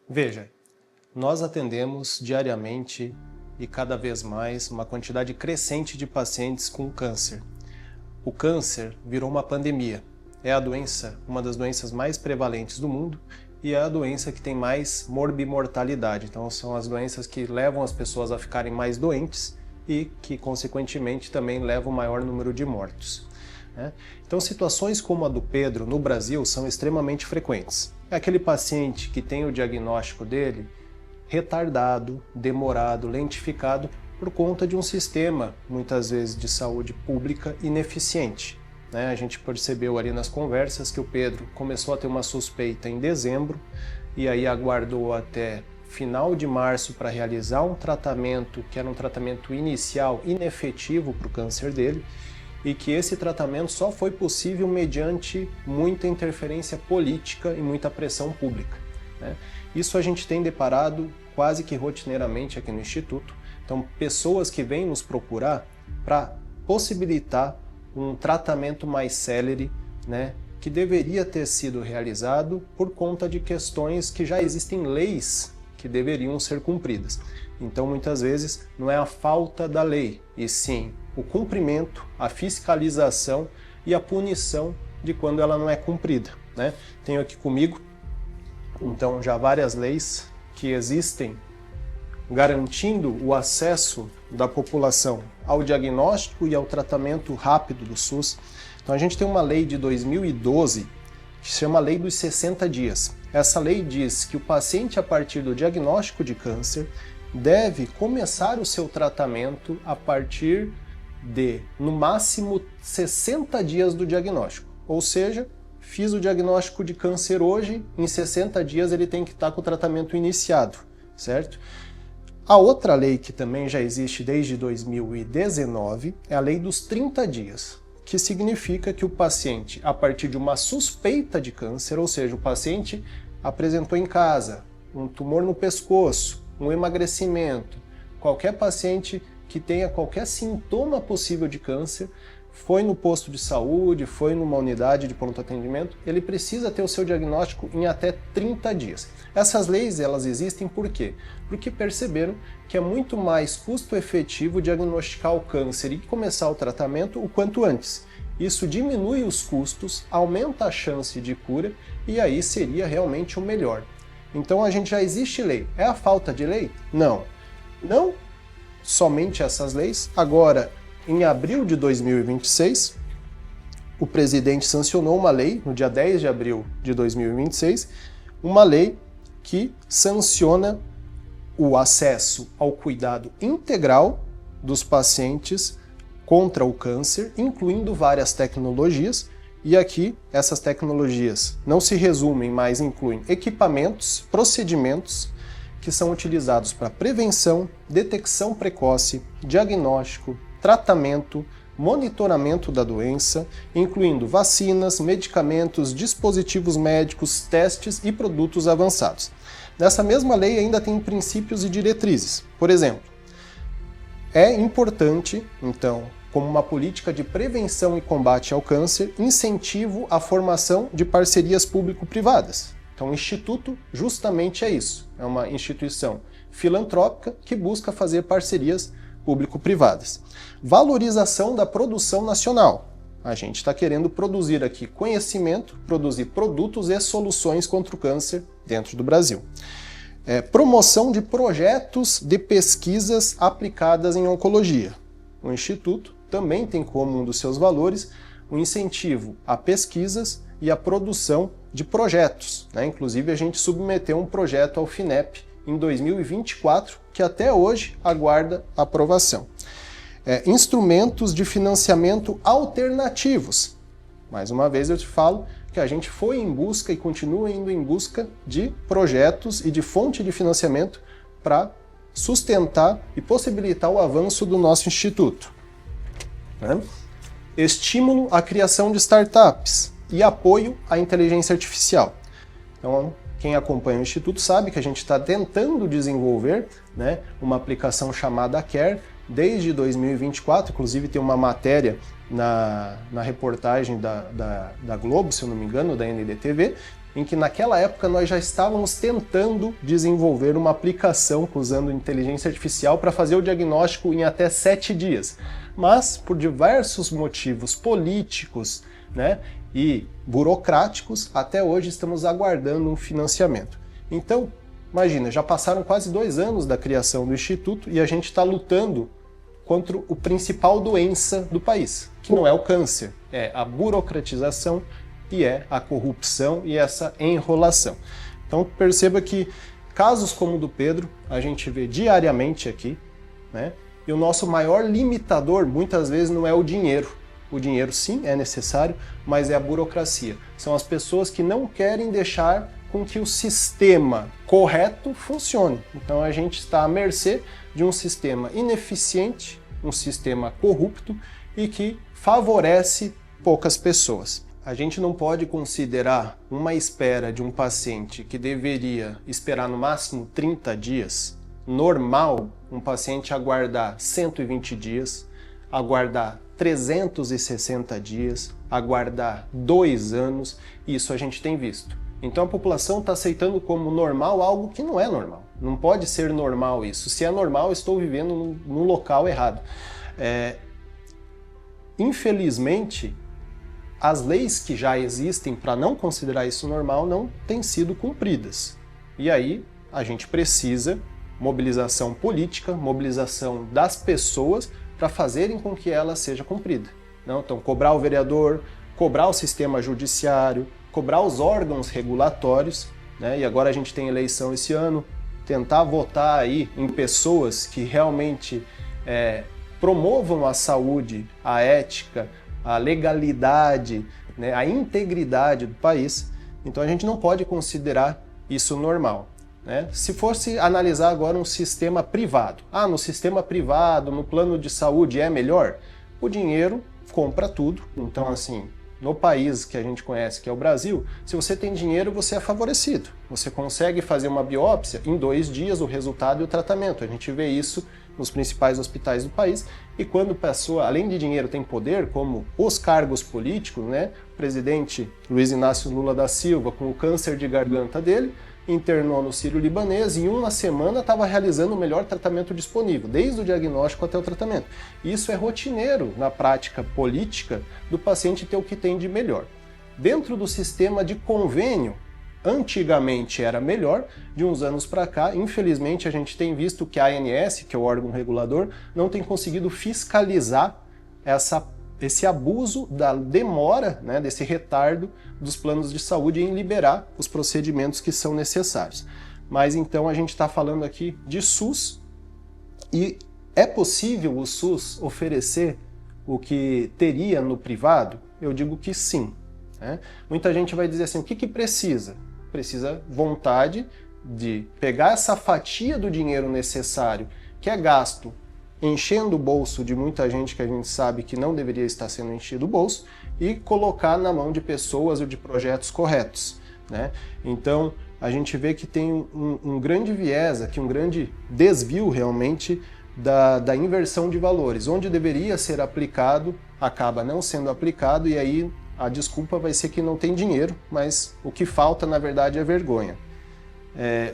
Veja, nós atendemos diariamente e cada vez mais uma quantidade crescente de pacientes com câncer. O câncer virou uma pandemia. É a doença, uma das doenças mais prevalentes do mundo e é a doença que tem mais morbimortalidade. Então são as doenças que levam as pessoas a ficarem mais doentes e que, consequentemente, também levam o maior número de mortos. Então, situações como a do Pedro no Brasil são extremamente frequentes. É aquele paciente que tem o diagnóstico dele retardado, demorado, lentificado por conta de um sistema, muitas vezes, de saúde pública ineficiente. A gente percebeu ali nas conversas que o Pedro começou a ter uma suspeita em dezembro e aí aguardou até final de março para realizar um tratamento que era um tratamento inicial inefetivo para o câncer dele, e que esse tratamento só foi possível mediante muita interferência política e muita pressão pública. Isso a gente tem deparado quase que rotineiramente aqui no Instituto. Então, pessoas que vêm nos procurar para possibilitar um tratamento mais célere, que deveria ter sido realizado por conta de questões que já existem leis que deveriam ser cumpridas. Então, muitas vezes, não é a falta da lei, e sim o cumprimento, a fiscalização e a punição de quando ela não é cumprida. Tenho aqui comigo, então, já várias leis que existem garantindo o acesso da população ao diagnóstico e ao tratamento rápido do SUS. Então, a gente tem uma lei de 2012 que se chama Lei dos 60 dias. Essa lei diz que o paciente, a partir do diagnóstico de câncer, deve começar o seu tratamento a partir de, no máximo, 60 dias do diagnóstico. Ou seja, fiz o diagnóstico de câncer hoje, em 60 dias ele tem que estar com o tratamento iniciado, certo? A outra lei que também já existe desde 2019 é a Lei dos 30 dias, que significa que o paciente, a partir de uma suspeita de câncer, ou seja, o paciente apresentou em casa um tumor no pescoço, um emagrecimento, qualquer paciente que tenha qualquer sintoma possível de câncer, foi no posto de saúde, foi numa unidade de pronto atendimento, ele precisa ter o seu diagnóstico em até 30 dias. Essas leis, elas existem por quê? Porque perceberam que é muito mais custo efetivo diagnosticar o câncer e começar o tratamento o quanto antes. Isso diminui os custos, aumenta a chance de cura e aí seria realmente o melhor. Então a gente já existe lei. É a falta de lei? Não. Não somente essas leis. Agora, em abril de 2026, o presidente sancionou uma lei, no dia 10 de abril de 2026, uma lei que sanciona o acesso ao cuidado integral dos pacientes contra o câncer, incluindo várias tecnologias. E aqui, essas tecnologias não se resumem, mas incluem equipamentos, procedimentos que são utilizados para prevenção, detecção precoce, diagnóstico, tratamento, monitoramento da doença, incluindo vacinas, medicamentos, dispositivos médicos, testes e produtos avançados. Nessa mesma lei ainda tem princípios e diretrizes. Por exemplo, é importante, então, como uma política de prevenção e combate ao câncer, incentivo à formação de parcerias público-privadas. Então, o Instituto justamente é isso, é uma instituição filantrópica que busca fazer parcerias público-privadas. Valorização da produção nacional. A gente está querendo produzir aqui conhecimento, produzir produtos e soluções contra o câncer dentro do Brasil. Promoção de projetos de pesquisas aplicadas em oncologia. O Instituto também tem como um dos seus valores o incentivo a pesquisas e a produção de projetos. Inclusive, a gente submeteu um projeto ao FINEP em 2024, que até hoje aguarda aprovação. Instrumentos de financiamento alternativos. Mais uma vez eu te falo que a gente foi em busca e continua indo em busca de projetos e de fonte de financiamento para sustentar e possibilitar o avanço do nosso instituto. Estímulo à criação de startups e apoio à inteligência artificial. Então, quem acompanha o Instituto sabe que a gente está tentando desenvolver uma aplicação chamada Care desde 2024, inclusive tem uma matéria na reportagem da Globo, se eu não me engano, da NDTV, em que naquela época nós já estávamos tentando desenvolver uma aplicação usando inteligência artificial para fazer o diagnóstico em até 7 dias. Mas, por diversos motivos políticos, né, e burocráticos, até hoje estamos aguardando um financiamento. Então, imagina, já passaram quase 2 anos da criação do Instituto e a gente está lutando contra o principal doença do país, que não é o câncer, é a burocratização e é a corrupção e essa enrolação. Então perceba que casos como o do Pedro a gente vê diariamente aqui, né? E o nosso maior limitador muitas vezes não é o dinheiro. O dinheiro sim é necessário, mas é a burocracia. São as pessoas que não querem deixar com que o sistema correto funcione. Então a gente está à mercê de um sistema ineficiente, um sistema corrupto e que favorece poucas pessoas. A gente não pode considerar uma espera de um paciente que deveria esperar no máximo 30 dias normal, um paciente aguardar 120 dias, aguardar 360 dias, aguardar 2 anos, isso a gente tem visto. Então a população está aceitando como normal algo que não é normal. Não pode ser normal isso. Se é normal, eu estou vivendo num local errado. Infelizmente, as leis que já existem para não considerar isso normal não têm sido cumpridas. E aí a gente precisa mobilização política, mobilização das pessoas para fazerem com que ela seja cumprida. Não? Então, cobrar o vereador, cobrar o sistema judiciário, cobrar os órgãos regulatórios, né? E agora a gente tem eleição esse ano, tentar votar aí em pessoas que realmente promovam a saúde, a ética, a legalidade, né, a integridade do país. Então a gente não pode considerar isso normal, né? Se fosse analisar agora um sistema privado, no sistema privado, no plano de saúde é melhor? O dinheiro compra tudo. Então assim, no país que a gente conhece, que é o Brasil, se você tem dinheiro, você é favorecido. Você consegue fazer uma biópsia em 2 dias, o resultado e o tratamento. A gente vê isso nos principais hospitais do país. E quando a pessoa, além de dinheiro, tem poder, como os cargos políticos, né? O presidente Luiz Inácio Lula da Silva, com o câncer de garganta dele, internou no Sírio-Libanês e em uma semana estava realizando o melhor tratamento disponível, desde o diagnóstico até o tratamento. Isso é rotineiro na prática política do paciente ter o que tem de melhor. Dentro do sistema de convênio, antigamente era melhor, de uns anos para cá, infelizmente a gente tem visto que a ANS, que é o órgão regulador, não tem conseguido fiscalizar esse abuso da demora, né, desse retardo dos planos de saúde em liberar os procedimentos que são necessários. Mas então a gente está falando aqui de SUS e é possível o SUS oferecer o que teria no privado? Eu digo que sim. Né? Muita gente vai dizer assim, o que precisa? Precisa vontade de pegar essa fatia do dinheiro necessário que é gasto enchendo o bolso de muita gente que a gente sabe que não deveria estar sendo enchido o bolso e colocar na mão de pessoas ou de projetos corretos, né? Então a gente vê que tem um grande viés aqui, um grande desvio realmente da inversão de valores. Onde deveria ser aplicado, acaba não sendo aplicado e aí a desculpa vai ser que não tem dinheiro, mas o que falta na verdade é vergonha.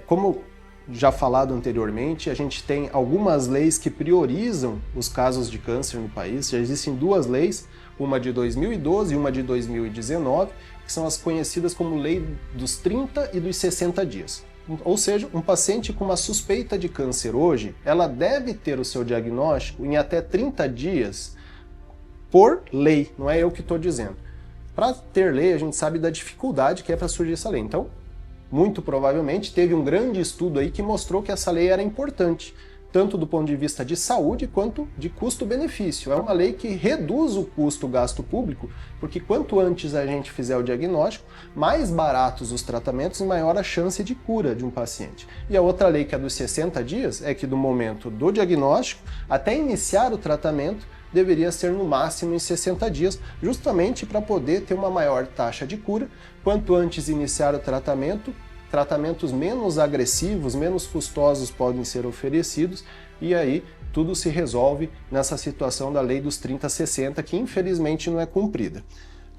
Como já falado anteriormente, a gente tem algumas leis que priorizam os casos de câncer no país. Já existem 2 leis, uma de 2012 e uma de 2019, que são as conhecidas como lei dos 30 e dos 60 dias. Ou seja, um paciente com uma suspeita de câncer hoje, ela deve ter o seu diagnóstico em até 30 dias por lei, não é eu que estou dizendo. Para ter lei, a gente sabe da dificuldade que é para surgir essa lei. Então, muito provavelmente teve um grande estudo aí que mostrou que essa lei era importante, tanto do ponto de vista de saúde quanto de custo-benefício. É uma lei que reduz o custo gasto público, porque quanto antes a gente fizer o diagnóstico, mais baratos os tratamentos e maior a chance de cura de um paciente. E a outra lei, que é dos 60 dias, é que do momento do diagnóstico até iniciar o tratamento, deveria ser no máximo em 60 dias, justamente para poder ter uma maior taxa de cura. Quanto antes iniciar o tratamento, tratamentos menos agressivos, menos custosos podem ser oferecidos, e aí tudo se resolve nessa situação da lei dos 30/60, que infelizmente não é cumprida.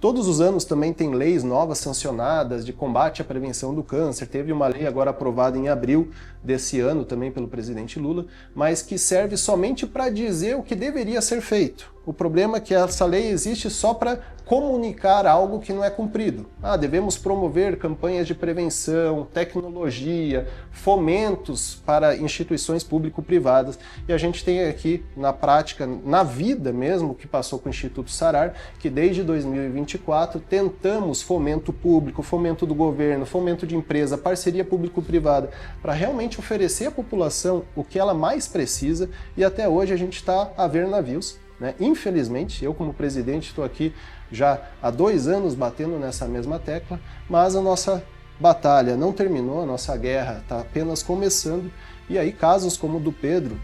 Todos os anos também tem leis novas sancionadas de combate à prevenção do câncer. Teve uma lei agora aprovada em abril desse ano também pelo presidente Lula, mas que serve somente para dizer o que deveria ser feito. O problema é que essa lei existe só para comunicar algo que não é cumprido. Devemos promover campanhas de prevenção, tecnologia, fomentos para instituições público-privadas. E a gente tem aqui na prática, na vida mesmo, que passou com o Instituto Sarar, que desde 2024 tentamos fomento público, fomento do governo, fomento de empresa, parceria público-privada, para realmente oferecer à população o que ela mais precisa, e até hoje a gente está a ver navios. Infelizmente, eu como presidente estou aqui já há 2 anos batendo nessa mesma tecla, mas a nossa batalha não terminou, a nossa guerra está apenas começando, e aí casos como o do Pedro,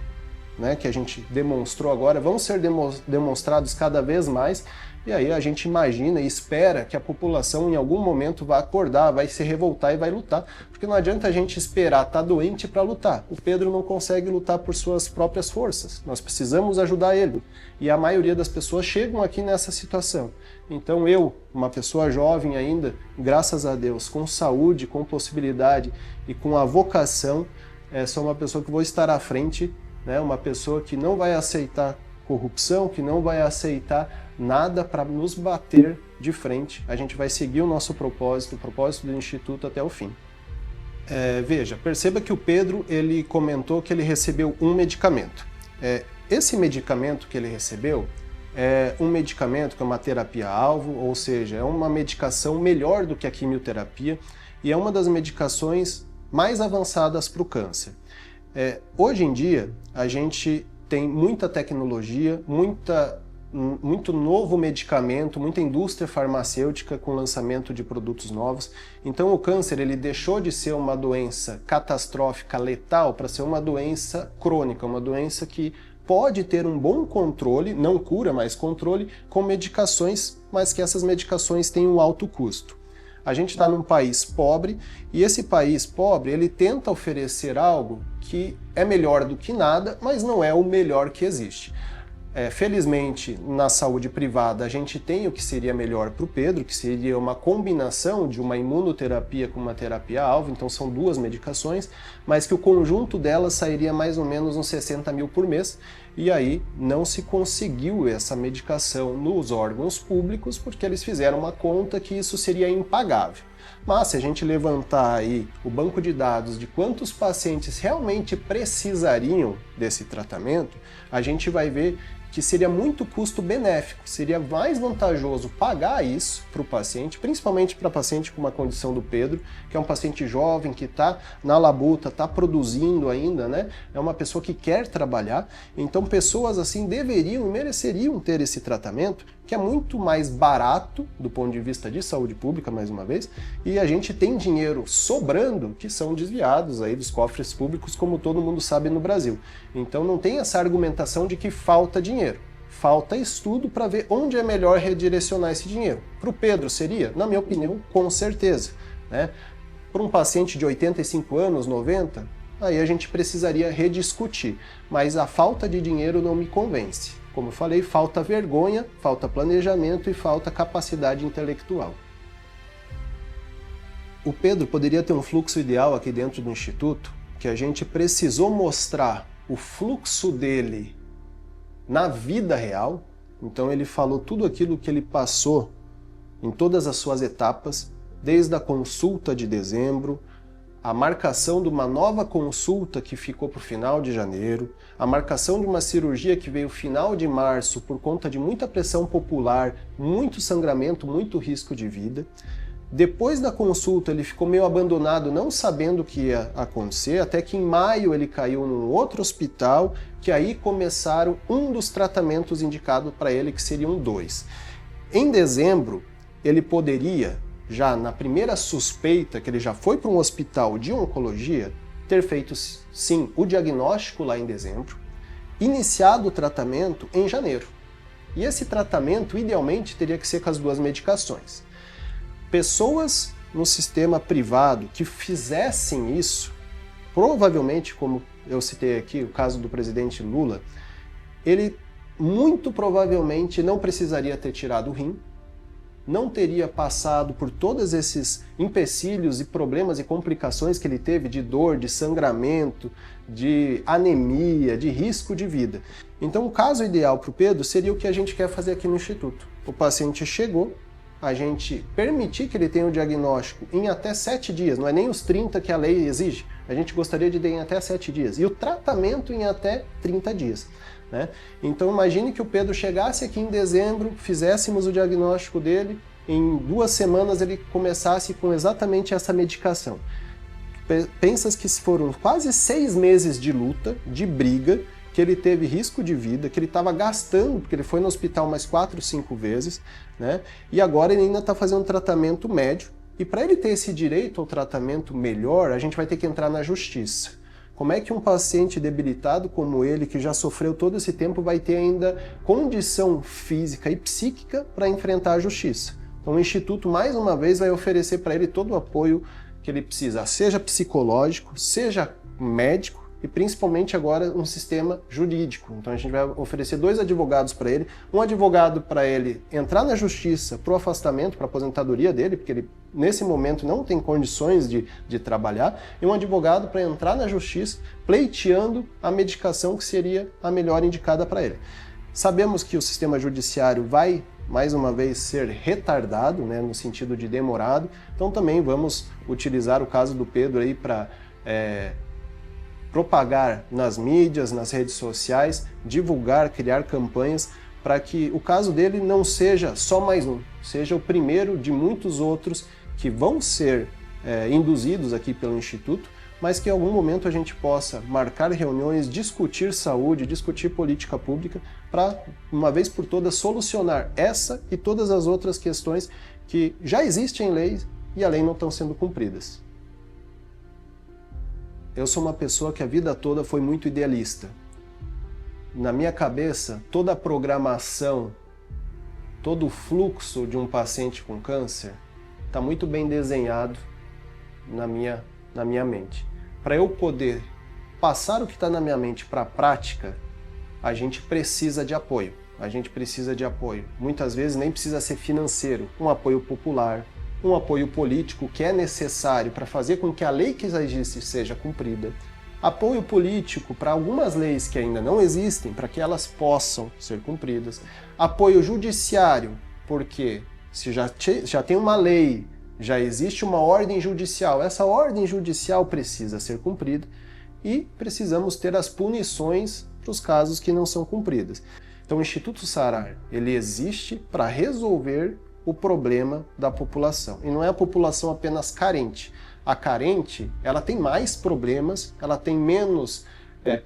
que a gente demonstrou agora, vão ser demonstrados cada vez mais, e aí a gente imagina e espera que a população em algum momento vai acordar, vai se revoltar e vai lutar, porque não adianta a gente esperar estar doente para lutar. O Pedro não consegue lutar por suas próprias forças, nós precisamos ajudar ele, e a maioria das pessoas chegam aqui nessa situação. Então eu, uma pessoa jovem ainda, graças a Deus, com saúde, com possibilidade e com a vocação, sou uma pessoa que vou estar à frente, uma pessoa que não vai aceitar corrupção, que não vai aceitar nada para nos bater de frente. A gente vai seguir o nosso propósito, o propósito do Instituto até o fim. Veja, perceba que o Pedro ele comentou que ele recebeu um medicamento. Esse medicamento que ele recebeu é um medicamento que é uma terapia-alvo, ou seja, é uma medicação melhor do que a quimioterapia e é uma das medicações mais avançadas para o câncer. Hoje em dia, a gente tem muita tecnologia, muito novo medicamento, muita indústria farmacêutica com lançamento de produtos novos. Então o câncer ele deixou de ser uma doença catastrófica, letal, para ser uma doença crônica, uma doença que pode ter um bom controle, não cura, mas controle, com medicações, mas que essas medicações têm um alto custo. A gente está num país pobre, e esse país pobre ele tenta oferecer algo que é melhor do que nada, mas não é o melhor que existe. Felizmente, na saúde privada, a gente tem o que seria melhor para o Pedro, que seria uma combinação de uma imunoterapia com uma terapia-alvo, então são 2 medicações, mas que o conjunto delas sairia mais ou menos uns 60 mil por mês, e aí não se conseguiu essa medicação nos órgãos públicos, porque eles fizeram uma conta que isso seria impagável. Mas se a gente levantar aí o banco de dados de quantos pacientes realmente precisariam desse tratamento, a gente vai ver que seria muito custo-benéfico, seria mais vantajoso pagar isso para o paciente, principalmente para paciente com uma condição do Pedro, que é um paciente jovem, que está na labuta, está produzindo ainda, é uma pessoa que quer trabalhar, então pessoas assim deveriam e mereceriam ter esse tratamento, que é muito mais barato do ponto de vista de saúde pública, mais uma vez, e a gente tem dinheiro sobrando que são desviados aí dos cofres públicos, como todo mundo sabe no Brasil. Então não tem essa argumentação de que falta dinheiro. Falta estudo para ver onde é melhor redirecionar esse dinheiro. Para o Pedro seria, na minha opinião, com certeza. Para um paciente de 85 anos, 90, aí a gente precisaria rediscutir. Mas a falta de dinheiro não me convence. Como eu falei, falta vergonha, falta planejamento e falta capacidade intelectual. O Pedro poderia ter um fluxo ideal aqui dentro do Instituto, que a gente precisou mostrar o fluxo dele na vida real. Então ele falou tudo aquilo que ele passou em todas as suas etapas, desde a consulta de dezembro, a marcação de uma nova consulta que ficou para o final de janeiro, a marcação de uma cirurgia que veio final de março por conta de muita pressão popular, muito sangramento, muito risco de vida. Depois da consulta ele ficou meio abandonado, não sabendo o que ia acontecer, até que em maio ele caiu num outro hospital, que aí começaram um dos tratamentos indicados para ele, que seriam 2. Em dezembro, ele poderia, já na primeira suspeita, que ele já foi para um hospital de oncologia, ter feito sim o diagnóstico lá em dezembro, iniciado o tratamento em janeiro. E esse tratamento, idealmente, teria que ser com as 2 medicações. Pessoas no sistema privado que fizessem isso, provavelmente, como eu citei aqui, o caso do presidente Lula, ele muito provavelmente não precisaria ter tirado o rim, não teria passado por todos esses empecilhos e problemas e complicações que ele teve de dor, de sangramento, de anemia, de risco de vida. Então o caso ideal para o Pedro seria o que a gente quer fazer aqui no Instituto. O paciente chegou, a gente permitir que ele tenha o diagnóstico em até 7 dias, não é nem os 30 que a lei exige, a gente gostaria de ter em até 7 dias, e o tratamento em até 30 dias. Né? Então imagine que o Pedro chegasse aqui em dezembro, fizéssemos o diagnóstico dele, em 2 semanas ele começasse com exatamente essa medicação. Pensas que foram quase 6 meses de luta, de briga, que ele teve risco de vida, que ele estava gastando, porque ele foi no hospital mais 4, 5 vezes, né? E agora ele ainda está fazendo um tratamento médio, e para ele ter esse direito ao tratamento melhor, a gente vai ter que entrar na justiça. Como é que um paciente debilitado como ele, que já sofreu todo esse tempo, vai ter ainda condição física e psíquica para enfrentar a justiça? Então o Instituto, mais uma vez, vai oferecer para ele todo o apoio que ele precisa, seja psicológico, seja médico, e principalmente agora um sistema jurídico. Então a gente vai oferecer 2 advogados para ele, um advogado para ele entrar na justiça para o afastamento, para a aposentadoria dele, porque ele nesse momento não tem condições de trabalhar, e um advogado para entrar na justiça pleiteando a medicação que seria a melhor indicada para ele. Sabemos que o sistema judiciário vai, mais uma vez, ser retardado, né, no sentido de demorado, então também vamos utilizar o caso do Pedro aí para propagar nas mídias, nas redes sociais, divulgar, criar campanhas para que o caso dele não seja só mais um, seja o primeiro de muitos outros que vão ser induzidos aqui pelo Instituto, mas que em algum momento a gente possa marcar reuniões, discutir saúde, discutir política pública para, uma vez por todas, solucionar essa e todas as outras questões que já existem em leis e a lei não estão sendo cumpridas. Eu sou uma pessoa que a vida toda foi muito idealista. Na minha cabeça, toda a programação, todo o fluxo de um paciente com câncer está muito bem desenhado na minha mente. Para eu poder passar o que está na minha mente para a prática, a gente precisa de apoio. A gente precisa de apoio. Muitas vezes nem precisa ser financeiro, um apoio popular, um apoio político que é necessário para fazer com que a lei que já existe seja cumprida, apoio político para algumas leis que ainda não existem, para que elas possam ser cumpridas, apoio judiciário, porque se já tem uma lei, já existe uma ordem judicial, essa ordem judicial precisa ser cumprida e precisamos ter as punições para os casos que não são cumpridas. Então o Instituto Sarar, ele existe para resolver o problema da população. E não é a população apenas carente. A carente, ela tem mais problemas, ela tem menos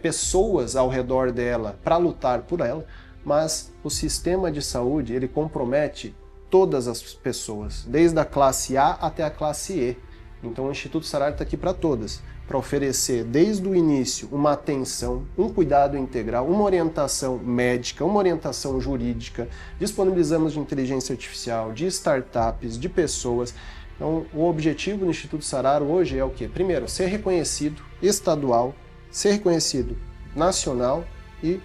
pessoas ao redor dela para lutar por ela, mas o sistema de saúde, ele compromete todas as pessoas, desde a classe A até a classe E. Então o Instituto Sarar está aqui para todas, para oferecer desde o início uma atenção, um cuidado integral, uma orientação médica, uma orientação jurídica, disponibilizamos de inteligência artificial, de startups, de pessoas. Então o objetivo do Instituto Sarar hoje é o quê? Primeiro, ser reconhecido estadual, ser reconhecido nacional e,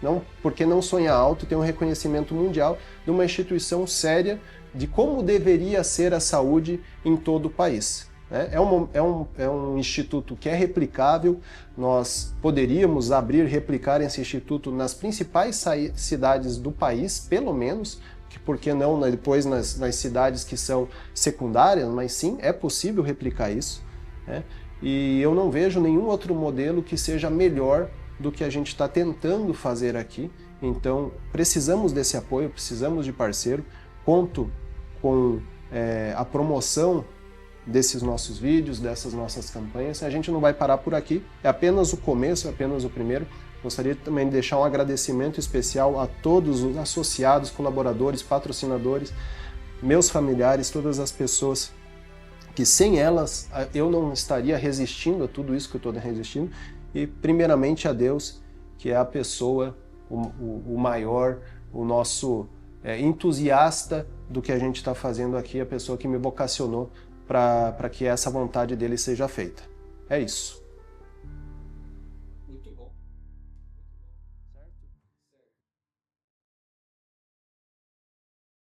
não, porque não sonha alto, ter um reconhecimento mundial de uma instituição séria de como deveria ser a saúde em todo o país. É um instituto que é replicável, nós poderíamos replicar esse instituto nas principais cidades do país, pelo menos, por que não depois nas cidades que são secundárias, mas sim, é possível replicar isso. Né? E eu não vejo nenhum outro modelo que seja melhor do que a gente está tentando fazer aqui, então precisamos desse apoio, precisamos de parceiro, conto com a promoção desses nossos vídeos, dessas nossas campanhas. A gente não vai parar por aqui, é apenas o começo, é apenas o primeiro. Gostaria também de deixar um agradecimento especial a todos os associados, colaboradores, patrocinadores, meus familiares, todas as pessoas que sem elas eu não estaria resistindo a tudo isso que eu estou resistindo, e primeiramente a Deus, que é a pessoa, o maior, o nosso entusiasta do que a gente está fazendo aqui, a pessoa que me vocacionou para que essa vontade dele seja feita. É isso. Muito bom.